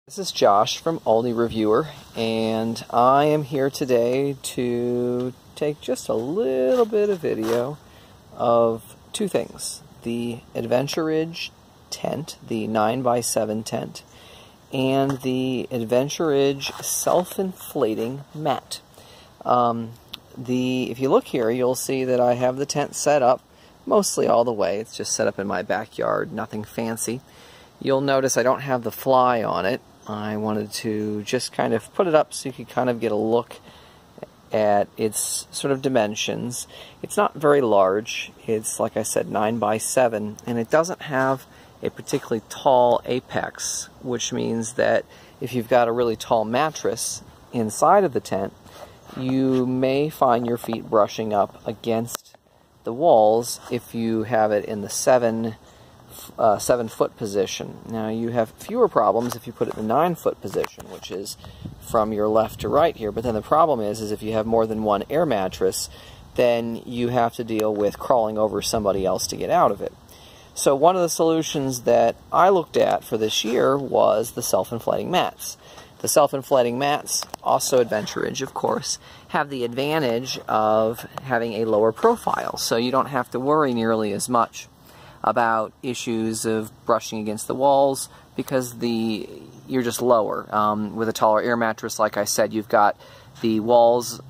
This is Josh from Aldi Reviewer, and I am here today to take just a little bit of video of two things. The Adventuridge tent, the 9x7 tent, and the Adventuridge self-inflating mat. If you look here, you'll see that I have the tent set up mostly all the way. It's just set up in my backyard, nothing fancy. You'll notice I don't have the fly on it. I wanted to just kind of put it up so you could kind of get a look at its sort of dimensions. It's not very large. It's, like I said, 9x7, and it doesn't have a particularly tall apex, which means that if you've got a really tall mattress inside of the tent, you may find your feet brushing up against the walls if you have it in the 7-foot position. Now you have fewer problems if you put it in the 9-foot position, which is from your left to right here. But then the problem is if you have more than one air mattress, then you have to deal with crawling over somebody else to get out of it. So one of the solutions that I looked at for this year was the self-inflating mats. The self-inflating mats, also Adventuridge of course, have the advantage of having a lower profile, so you don't have to worry nearly as much about issues of brushing against the walls because you're just lower. With a taller air mattress, like I said, you've got the walls,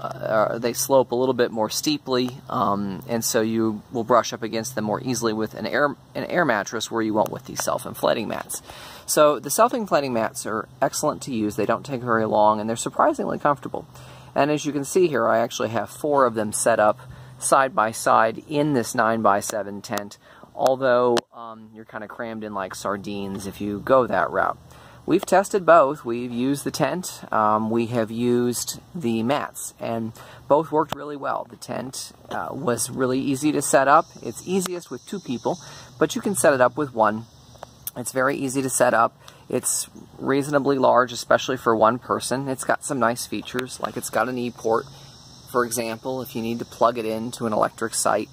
they slope a little bit more steeply, and so you will brush up against them more easily with an air mattress where you won't with these self-inflating mats. So the self-inflating mats are excellent to use. They don't take very long, and they're surprisingly comfortable. And as you can see here, I actually have 4 of them set up side by side in this 9x7 tent, although you're kind of crammed in like sardines if you go that route. We've tested both. We've used the tent, we have used the mats, and both worked really well. The tent was really easy to set up. It's easiest with 2 people, but you can set it up with 1. It's very easy to set up. It's reasonably large, especially for 1 person. It's got some nice features, like it's got an E-port, for example, if you need to plug it into an electric site.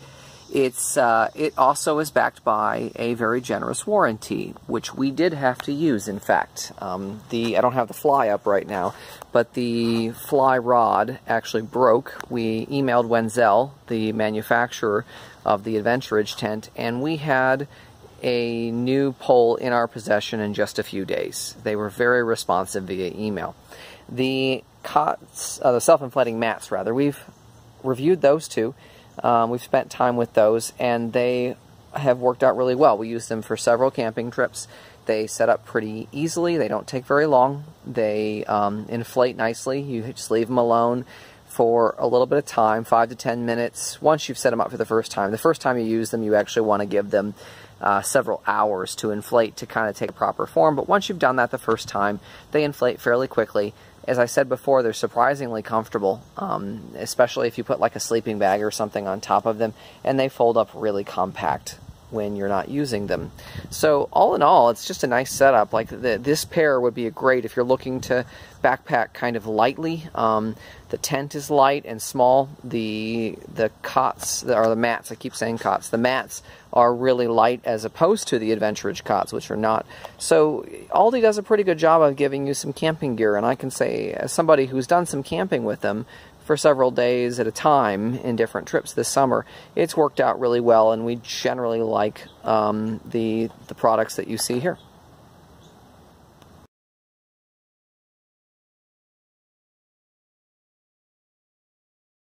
It also is backed by a very generous warranty, which we did have to use, in fact. I don't have the fly up right now, but the fly rod actually broke. We emailed Wenzel, the manufacturer of the Adventuridge tent, and we had a new pole in our possession in just a few days. They were very responsive via email. The self-inflating mats, rather, we've reviewed those too. We've spent time with those, and they have worked out really well. We used them for several camping trips. They set up pretty easily. They don't take very long. They inflate nicely. You just leave them alone for a little bit of time, 5 to 10 minutes, once you've set them up for the first time. The first time you use them, you actually want to give them several hours to inflate to kind of take proper form, but once you've done that the first time, they inflate fairly quickly. As I said before, they're surprisingly comfortable, especially if you put like a sleeping bag or something on top of them, and they fold up really compact when you're not using them. So all in all, it's just a nice setup. Like this pair would be great if you're looking to backpack kind of lightly. The tent is light and small. The cots, or the mats, I keep saying cots, the mats are really light as opposed to the Adventuridge cots, which are not. So Aldi does a pretty good job of giving you some camping gear, and I can say, as somebody who's done some camping with them for several days at a time in different trips this summer, it's worked out really well, and we generally like the products that you see here.